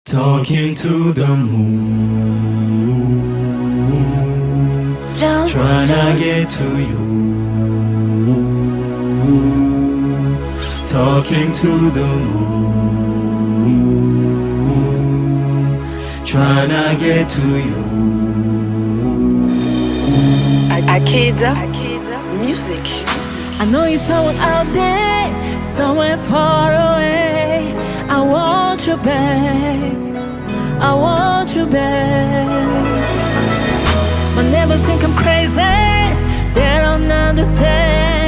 Talking to the moon, tryna get to you. Talking to the moon, tryna get to you. Ikaze music. I know you're someone out there, somewhere far away. I want you back, I want you back. My neighbors think I'm crazy, they don't understand.